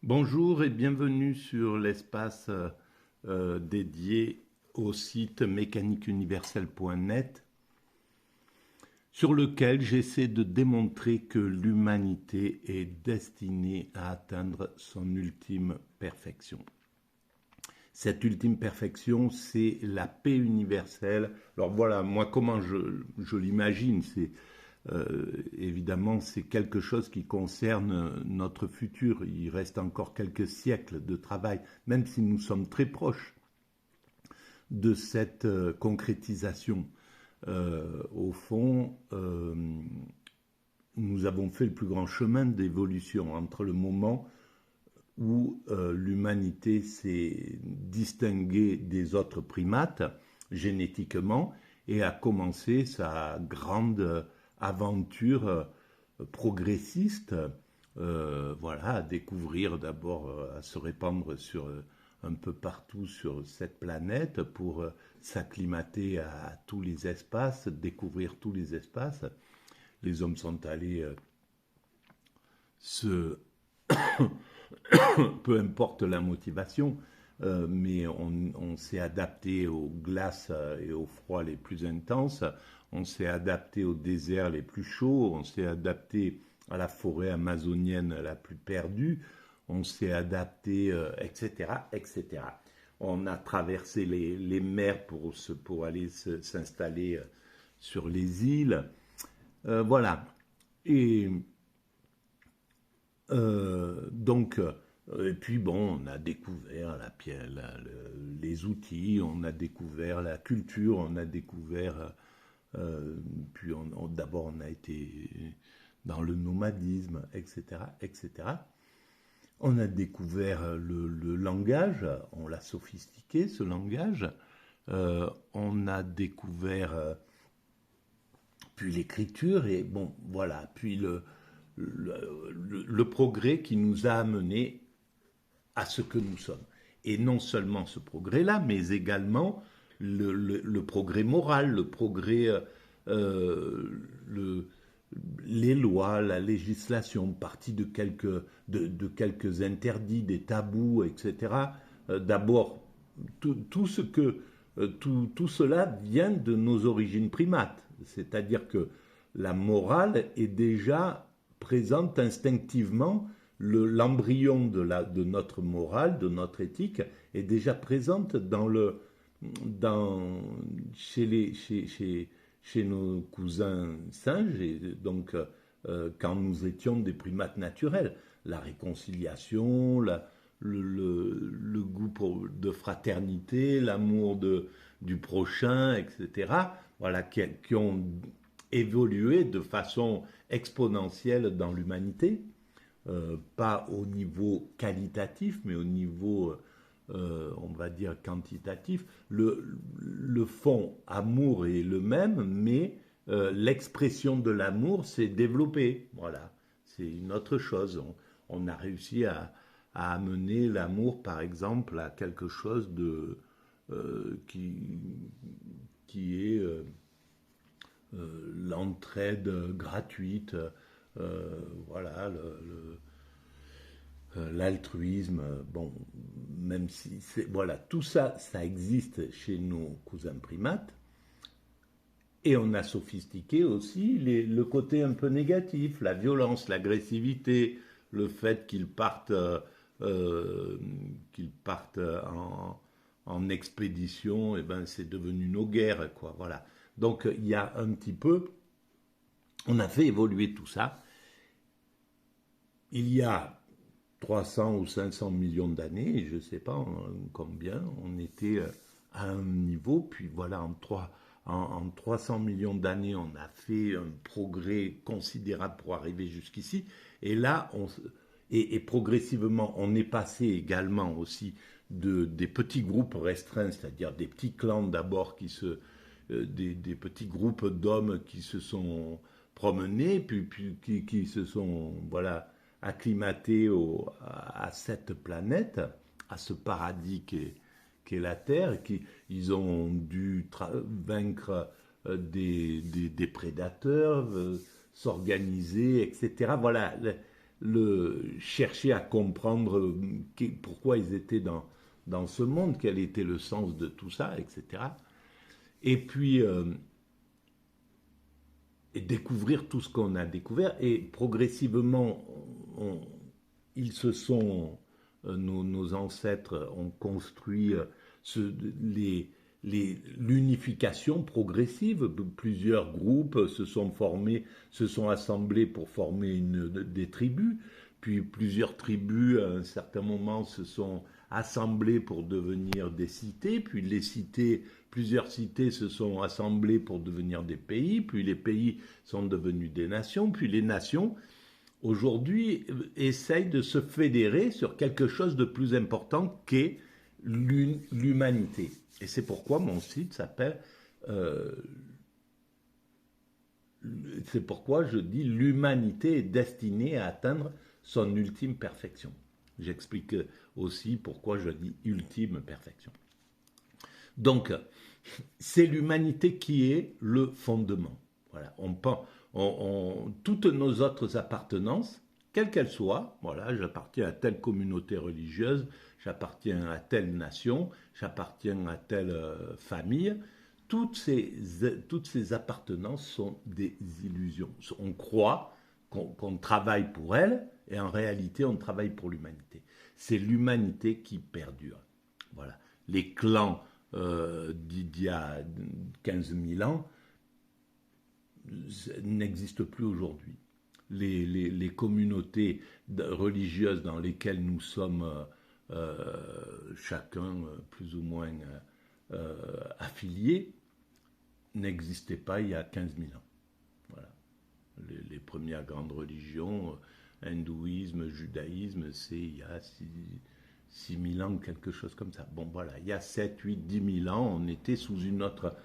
Bonjour et bienvenue sur l'espace dédié au site mécaniqueuniverselle.net sur lequel j'essaie de démontrer que l'humanité est destinée à atteindre son ultime perfection. Cette ultime perfection, c'est la paix universelle. Alors voilà, moi comment je l'imagine, c'est évidemment, c'est quelque chose qui concerne notre futur. Il reste encore quelques siècles de travail, même si nous sommes très proches de cette concrétisation. Au fond, nous avons fait le plus grand chemin d'évolution entre le moment où l'humanité s'est distinguée des autres primates génétiquement et a commencé sa grande aventure progressiste, voilà, à découvrir d'abord, à se répandre sur un peu partout sur cette planète pour s'acclimater à tous les espaces, découvrir tous les espaces. Les hommes sont allés se peu importe la motivation, mais on s'est adapté aux glaces et aux froids les plus intenses, on s'est adapté aux déserts les plus chauds, on s'est adapté à la forêt amazonienne la plus perdue, on s'est adapté, etc., etc. On a traversé les mers pour aller s'installer sur les îles. Voilà. Et donc, et puis bon, on a découvert la pierre, les outils, on a découvert la culture, on a découvert, puis d'abord on a été dans le nomadisme, etc., etc. On a découvert le langage, on l'a sophistiqué ce langage. On a découvert puis l'écriture et bon, voilà, puis le progrès qui nous a amenés à ce que nous sommes. Et non seulement ce progrès-là, mais également le progrès moral, le progrès, le, les lois, la législation, partie de quelques interdits, des tabous, etc. D'abord, tout ce que tout cela vient de nos origines primates, c'est-à-dire que la morale est déjà présente instinctivement, l'embryon de notre morale, de notre éthique, est déjà présente chez nos cousins singes, et donc quand nous étions des primates naturels. La réconciliation, le goût de fraternité, l'amour du prochain, etc. Voilà, qui ont évolué de façon exponentielle dans l'humanité, pas au niveau qualitatif, mais au niveau, on va dire, quantitatif. Le fond amour est le même, mais l'expression de l'amour s'est développée. Voilà, c'est une autre chose. On a réussi à amener l'amour, par exemple, à quelque chose qui est l'entraide gratuite, voilà, l'altruisme, bon, même si voilà, tout ça, ça existe chez nos cousins primates, et on a sophistiqué aussi le côté un peu négatif, la violence, l'agressivité, le fait qu'ils partent en expédition, et ben c'est devenu nos guerres, quoi, voilà. Donc il y a un petit peu, on a fait évoluer tout ça. Il y a 300 ou 500 millions d'années, je ne sais pas combien, on était à un niveau, puis voilà, en 300 millions d'années, on a fait un progrès considérable pour arriver jusqu'ici, et là, et progressivement, on est passé également aussi des petits groupes restreints, c'est-à-dire des petits clans d'abord des petits groupes d'hommes qui se sont promenés, puis qui se sont, voilà, acclimatés à cette planète, à ce paradis qu'est la Terre, ils ont dû vaincre des prédateurs, s'organiser, etc. Voilà, chercher à comprendre pourquoi ils étaient dans ce monde, quel était le sens de tout ça, etc. Et puis, et découvrir tout ce qu'on a découvert. Et progressivement, ils se sont, nos ancêtres ont construit l'unification progressive. Plusieurs groupes se sont formés, se sont assemblés pour former des tribus. Puis plusieurs tribus, à un certain moment, se sont assemblées pour devenir des cités. Puis les cités, plusieurs cités se sont assemblées pour devenir des pays. Puis les pays sont devenus des nations. Puis les nations, aujourd'hui, essayent de se fédérer sur quelque chose de plus important qu'est l'humanité. Et c'est pourquoi mon site s'appelle, c'est pourquoi je dis l'humanité est destinée à atteindre son ultime perfection. J'explique aussi pourquoi je dis ultime perfection. Donc, c'est l'humanité qui est le fondement. Voilà, toutes nos autres appartenances, quelles qu'elles soient, voilà, j'appartiens à telle communauté religieuse, j'appartiens à telle nation, j'appartiens à telle famille, toutes ces appartenances sont des illusions. On croit qu'on travaille pour elles, et en réalité, on travaille pour l'humanité. C'est l'humanité qui perdure. Voilà. Les clans d'il y a 15 000 ans n'existent plus aujourd'hui. Les communautés religieuses dans lesquelles nous sommes chacun plus ou moins affiliés n'existaient pas il y a 15 000 ans. Voilà. Les premières grandes religions, hindouisme, judaïsme, c'est il y a 6 000 ans, quelque chose comme ça. Bon, voilà, il y a 7, 8, 10 000 ans, on était sous une autre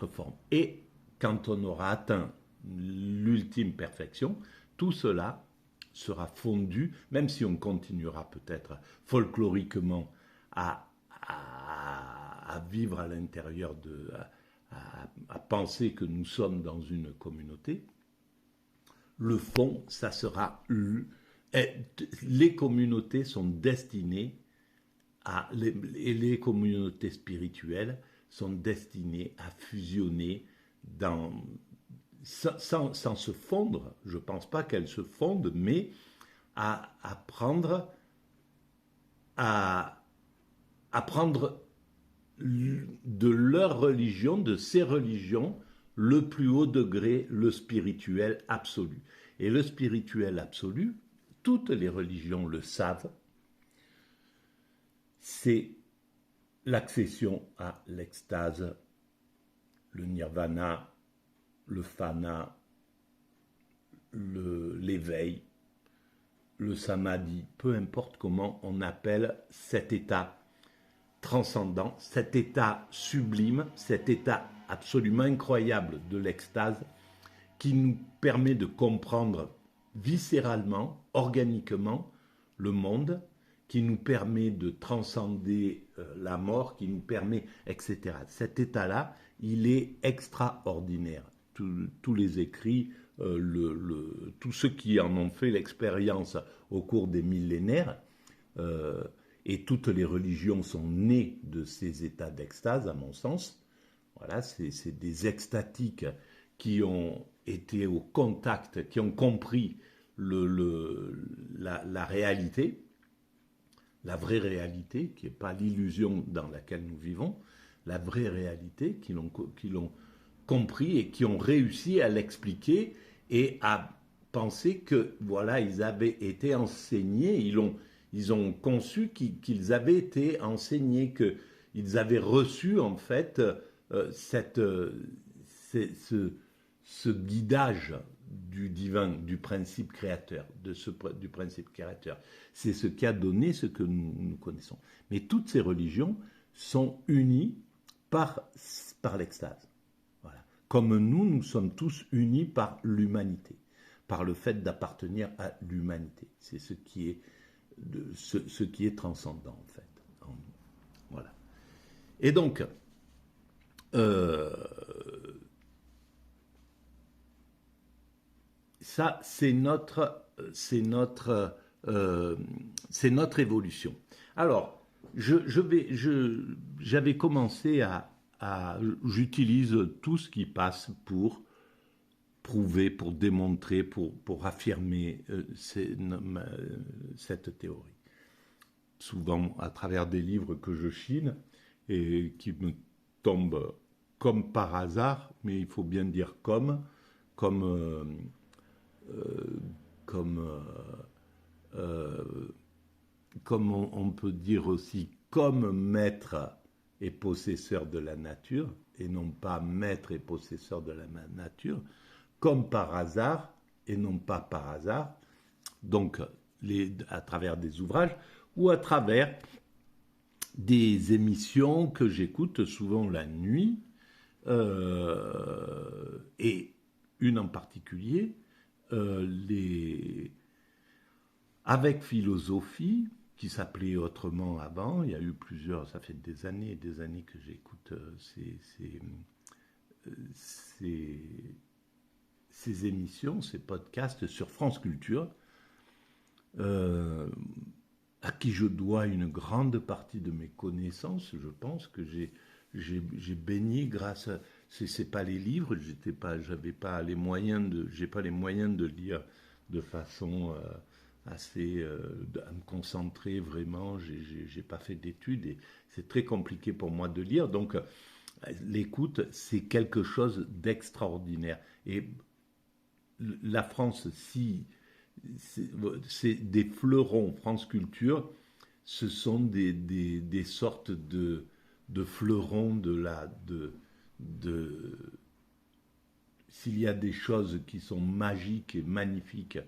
forme. Et quand on aura atteint l'ultime perfection, tout cela sera fondu, même si on continuera peut-être folkloriquement à vivre à l'intérieur à penser que nous sommes dans une communauté. Le fond, ça sera les communautés sont destinées les communautés spirituelles sont destinées à fusionner sans se fondre. Je ne pense pas qu'elles se fondent, mais à prendre de leur religion, de ces religions, le plus haut degré, le spirituel absolu. Et le spirituel absolu, toutes les religions le savent, c'est l'accession à l'extase, le nirvana, le fana, l'éveil, le samadhi, peu importe comment on appelle cet état transcendant, cet état sublime, cet état absolument incroyable de l'extase qui nous permet de comprendre viscéralement, organiquement le monde, qui nous permet de transcender la mort, qui nous permet, etc. Cet état-là, il est extraordinaire. Tous les écrits, tous ceux qui en ont fait l'expérience au cours des millénaires, et toutes les religions sont nées de ces états d'extase, à mon sens. Voilà, c'est des extatiques qui ont été au contact, qui ont compris la réalité, la vraie réalité, qui n'est pas l'illusion dans laquelle nous vivons, la vraie réalité, qui l'ont compris et qui ont réussi à l'expliquer et à penser que, voilà, ils avaient été enseignés, ils ont conçu qu'ils avaient été enseignés, qu'ils avaient reçu, en fait, ce guidage du divin, du principe créateur, du principe créateur. C'est ce qui a donné ce que nous connaissons. Mais toutes ces religions sont unies par l'extase. Voilà. Comme nous sommes tous unis par l'humanité, par le fait d'appartenir à l'humanité. C'est ce qui est transcendant, en fait. Voilà. Et donc, ça, c'est notre c'est notre évolution. Alors, j'avais commencé j'utilise tout ce qui passe pour prouver, pour démontrer, pour affirmer cette théorie. Souvent à travers des livres que je chine et qui me tombent comme par hasard, mais il faut bien dire comme on peut dire aussi comme maître et possesseur de la nature, et non pas maître et possesseur de la nature, comme par hasard et non pas par hasard, donc à travers des ouvrages ou à travers des émissions que j'écoute souvent la nuit, et une en particulier, avec philosophie, qui s'appelait autrement avant. Il y a eu plusieurs, ça fait des années et des années que j'écoute ces émissions, ces podcasts sur France Culture, à qui je dois une grande partie de mes connaissances. Je pense que j'ai baigné grâce à... C'est pas les livres, j'ai pas les moyens de lire de façon assez à me concentrer vraiment. J'ai pas fait d'études et c'est très compliqué pour moi de lire. Donc l'écoute, c'est quelque chose d'extraordinaire. Et la France, si c'est des fleurons, France Culture, ce sont des sortes de fleurons s'il y a des choses qui sont magiques et magnifiques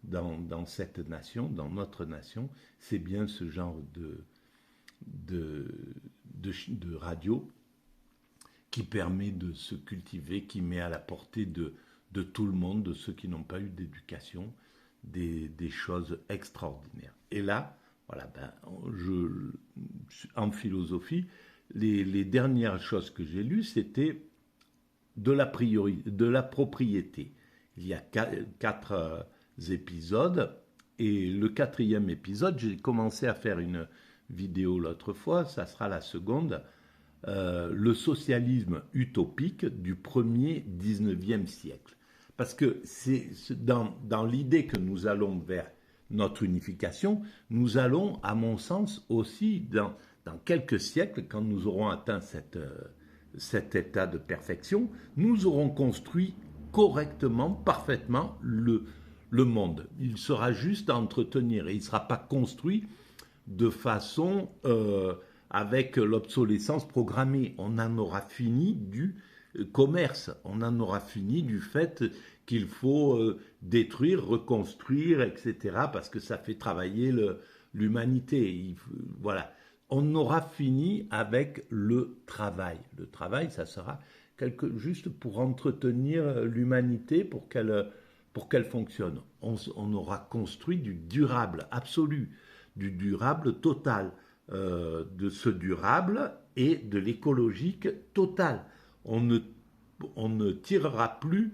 dans cette nation, dans notre nation, c'est bien ce genre de radio qui permet de se cultiver, qui met à la portée de tout le monde, de ceux qui n'ont pas eu d'éducation, des choses extraordinaires. Et là, voilà, en philosophie, les dernières choses que j'ai lues, c'était de la propriété. Il y a 4 épisodes, et le 4e épisode, j'ai commencé à faire une vidéo l'autre fois, ça sera la seconde, le socialisme utopique du 19e siècle. Parce que c'est dans l'idée que nous allons vers notre unification, nous allons, à mon sens, aussi, dans quelques siècles, quand nous aurons atteint cet état de perfection, nous aurons construit correctement, parfaitement le monde. Il sera juste à entretenir et il ne sera pas construit de façon avec l'obsolescence programmée. On en aura fini du commerce, on en aura fini du fait qu'il faut détruire, reconstruire, etc., parce que ça fait travailler l'humanité. Voilà. On aura fini avec le travail. Le travail, ça sera juste pour entretenir l'humanité, pour qu'elle fonctionne. On aura construit du durable absolu, du durable total, de ce durable et de l'écologique total. On ne tirera plus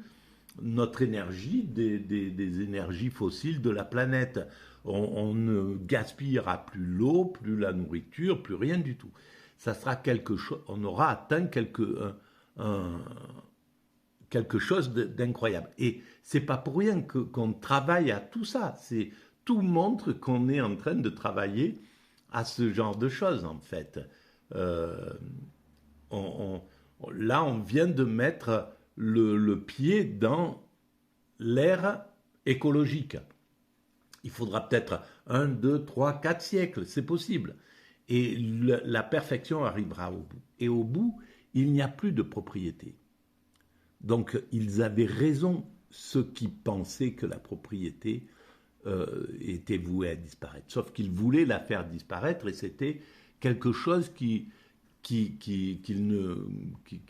notre énergie des énergies fossiles de la planète. On ne gaspillera plus l'eau, plus la nourriture, plus rien du tout. Ça sera quelque chose, on aura atteint quelque chose d'incroyable. Et c'est pas pour rien qu'on travaille à tout ça. Tout montre qu'on est en train de travailler à ce genre de choses, en fait. Là, on vient de mettre le pied dans l'ère écologique. Il faudra peut-être 1, 2, 3, 4 siècles, c'est possible. Et la perfection arrivera au bout. Et au bout, il n'y a plus de propriété. Donc, ils avaient raison, ceux qui pensaient que la propriété était vouée à disparaître. Sauf qu'ils voulaient la faire disparaître et c'était quelque chose qui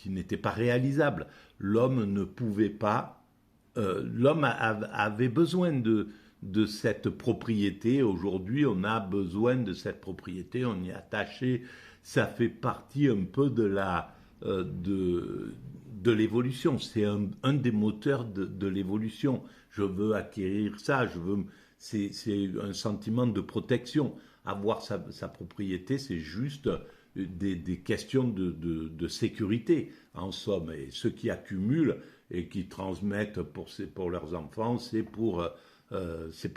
n'était pas réalisable. L'homme ne pouvait pas... l'homme avait besoin de cette propriété. Aujourd'hui, on a besoin de cette propriété, on y est attaché. Ça fait partie un peu de l'évolution. C'est un des moteurs de l'évolution. je veux acquérir ça, c'est un sentiment de protection. Avoir sa propriété, c'est juste des questions de sécurité, en somme. Et ceux qui accumulent et qui transmettent pour leurs enfants, c'est pour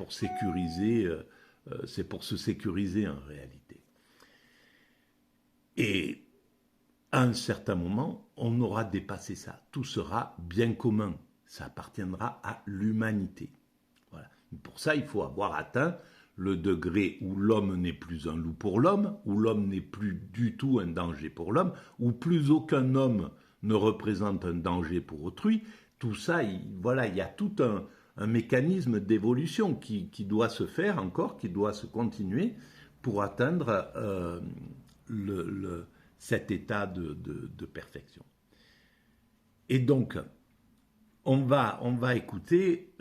sécuriser, c'est pour se sécuriser en réalité. Et à un certain moment, on aura dépassé ça. Tout sera bien commun. Ça appartiendra à l'humanité. Voilà. Pour ça, il faut avoir atteint le degré où l'homme n'est plus un loup pour l'homme, où l'homme n'est plus du tout un danger pour l'homme, où plus aucun homme ne représente un danger pour autrui. Tout ça, voilà, il y a tout un mécanisme d'évolution qui doit se faire encore, qui doit se continuer pour atteindre cet état de perfection. Et donc, on va écouter